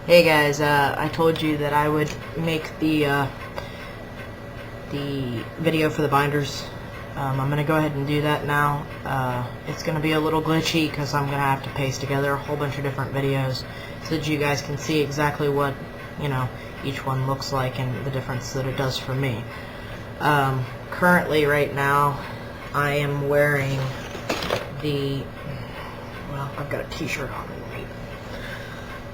Hey guys, I told you that I would make the video for the binders. I'm gonna go ahead and do that now. It's gonna be a little glitchy because I'm gonna have to paste together a whole bunch of different videos so that you guys can see exactly what each one looks like and the difference that it does for me. Currently, right now, I am wearing I've got a t-shirt on underneath,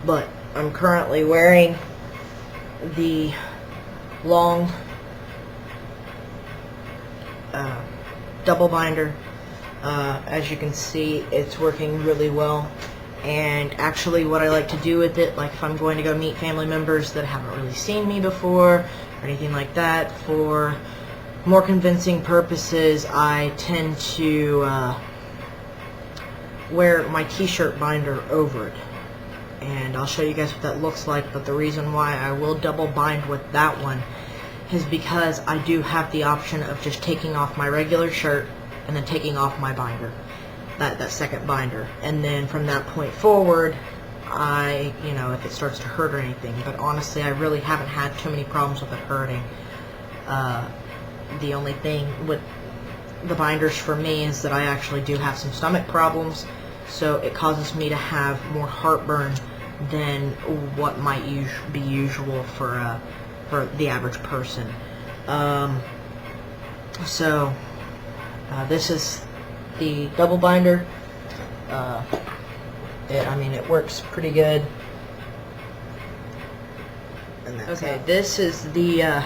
but I'm currently wearing the long double binder. As you can see, it's working really well, and actually what I like to do with it, like if I'm going to go meet family members that haven't really seen me before or anything like that, for more convincing purposes, I tend to wear my t-shirt binder over it. And I'll show you guys what that looks like, but the reason why I will double bind with that one is because I do have the option of just taking off my regular shirt and then taking off my binder, that second binder, and then from that point forward, if it starts to hurt or anything, but honestly I really haven't had too many problems with it hurting. The only thing with the binders for me is that I actually do have some stomach problems, so it causes me to have more heartburn than what might be usual for the average person. This is the double binder. It works pretty good. Okay, this is the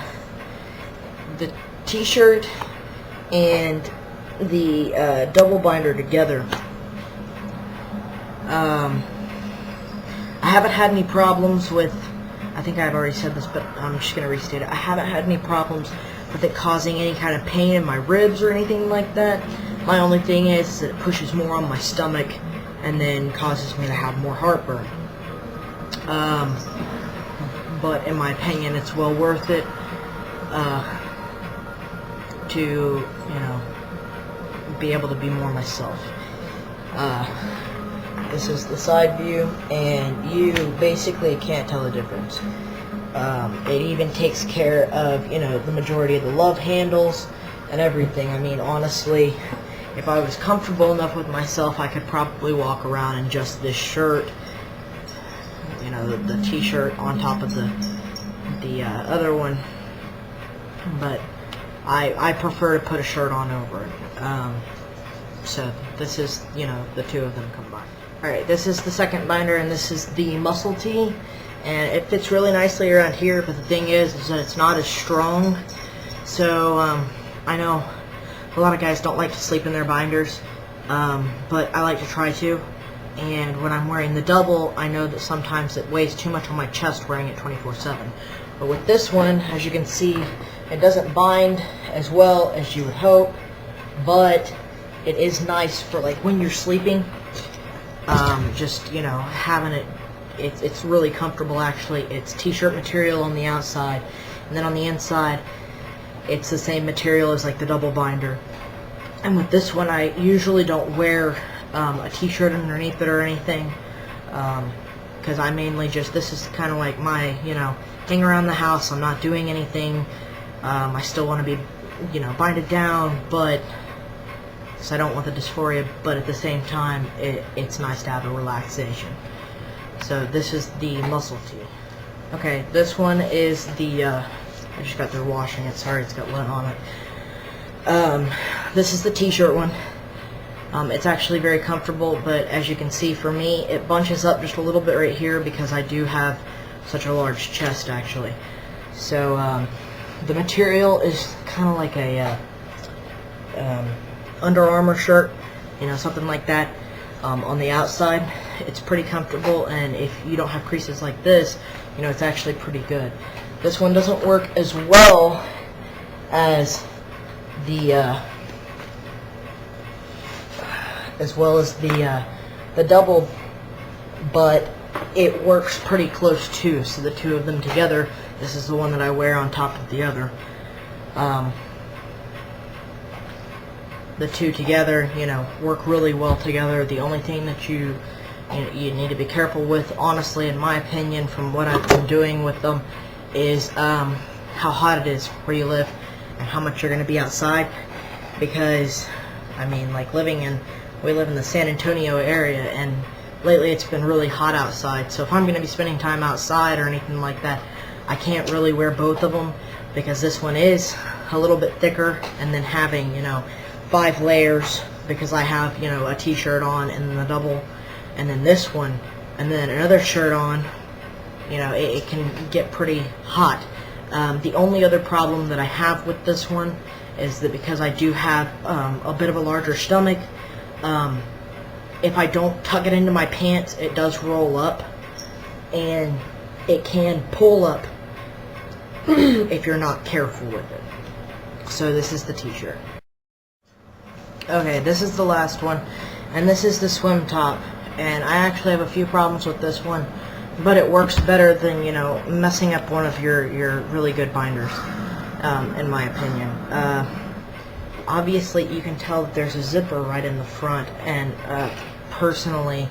t-shirt and the double binder together. I haven't had any problems with, I think I've already said this, but I'm just going to restate it. I haven't had any problems with it causing any kind of pain in my ribs or anything like that. My only thing is that it pushes more on my stomach and then causes me to have more heartburn. But in my opinion, it's well worth it to, be able to be more myself. This is the side view, and you basically can't tell the difference. It even takes care of, the majority of the love handles and everything. I mean, honestly, if I was comfortable enough with myself, I could probably walk around in just this shirt, the t-shirt on top of the other one, but I prefer to put a shirt on over it. So this is, the two of them combined. Alright, this is the second binder, and this is the muscle tee, and it fits really nicely around here, but the thing is that it's not as strong. So I know a lot of guys don't like to sleep in their binders, but I like to try to. And when I'm wearing the double, I know that sometimes it weighs too much on my chest wearing it 24/7. But with this one, as you can see, it doesn't bind as well as you would hope, but it is nice for like when you're sleeping. Just having it, it's really comfortable. Actually, it's t-shirt material on the outside, and then on the inside it's the same material as like the double binder. And with this one, I usually don't wear a t-shirt underneath it or anything, because I mainly this is kind of like my hang around the house. I'm not doing anything. I still want to be binded down, but so I don't want the dysphoria, but at the same time, it's nice to have a relaxation. So this is the muscle tee. Okay, this one is the, I just got through washing it, sorry it's got lint on it. This is the t-shirt one. It's actually very comfortable, but as you can see, for me, it bunches up just a little bit right here because I do have such a large chest, actually. So the material is kind of like a Under Armour shirt, something like that. On the outside, it's pretty comfortable, and if you don't have creases like this, it's actually pretty good. This one doesn't work as well as the the double, but it works pretty close too. So the two of them together, this is the one that I wear on top of the other. The two together, work really well together. The only thing that you you need to be careful with, honestly, in my opinion, from what I've been doing with them, is how hot it is where you live and how much you're going to be outside. Because, I mean, like we live in the San Antonio area, and lately it's been really hot outside. So if I'm going to be spending time outside or anything like that, I can't really wear both of them, because this one is a little bit thicker, and then having, 5 layers, because I have, a t-shirt on and then the double, and then this one, and then another shirt on, it can get pretty hot. The only other problem that I have with this one is that because I do have a bit of a larger stomach, if I don't tuck it into my pants, it does roll up, and it can pull up if you're not careful with it. So this is the t-shirt. Okay, this is the last one, and this is the swim top, and I actually have a few problems with this one, but it works better than, messing up one of your really good binders, in my opinion. Obviously you can tell that there's a zipper right in the front, and personally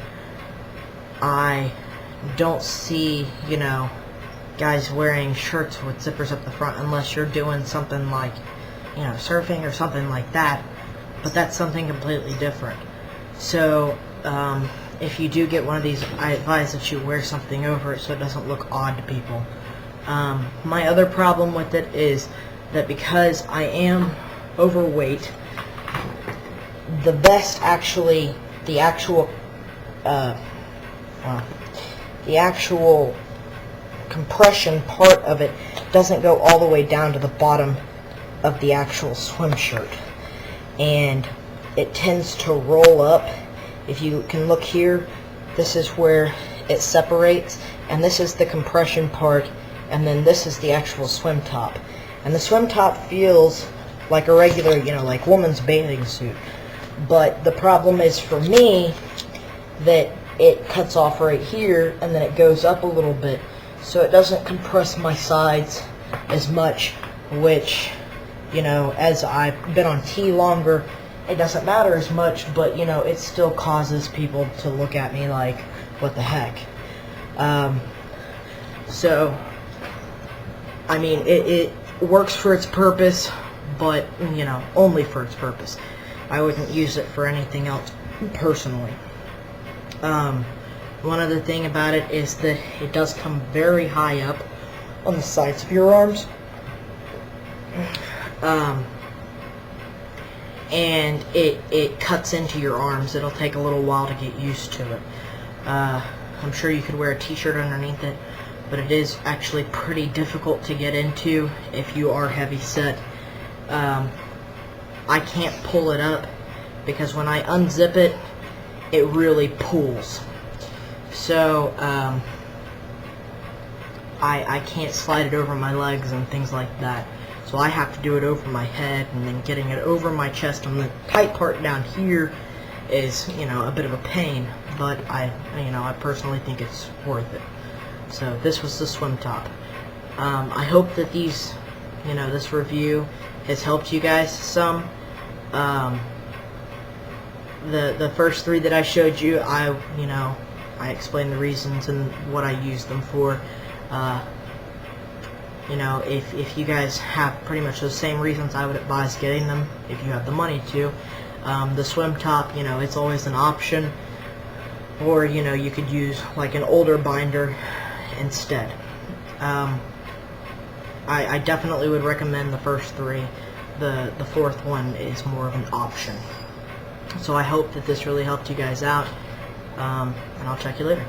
I don't see, guys wearing shirts with zippers up the front unless you're doing something like, surfing or something like that, but that's something completely different. So if you do get one of these, I advise that you wear something over it so it doesn't look odd to people. My other problem with it is that because I am overweight, the vest actually, the actual compression part of it doesn't go all the way down to the bottom of the actual swim shirt, and it tends to roll up. If you can look here, this is where it separates, and this is the compression part, and then this is the actual swim top. And the swim top feels like a regular, like woman's bathing suit. But the problem is for me that it cuts off right here, and then it goes up a little bit, so it doesn't compress my sides as much, which, as I've been on T longer, it doesn't matter as much, but, it still causes people to look at me like, what the heck? So, I mean, it works for its purpose, but, only for its purpose. I wouldn't use it for anything else, personally. One other thing about it is that it does come very high up on the sides of your arms. And it cuts into your arms. It'll take a little while to get used to it. I'm sure you could wear a t-shirt underneath it, but it is actually pretty difficult to get into if you are heavy set. I can't pull it up because when I unzip it, it really pulls. So I can't slide it over my legs and things like that. So I have to do it over my head, and then getting it over my chest on the tight part down here is, a bit of a pain, but I personally think it's worth it. So this was the swim top. I hope that these, this review has helped you guys some. The first 3 that I showed you, I explained the reasons and what I used them for. If you guys have pretty much the same reasons, I would advise getting them if you have the money to. The swim top, it's always an option, or you could use like an older binder instead. I definitely would recommend the first 3. The 4th one is more of an option. So I hope that this really helped you guys out, and I'll check you later.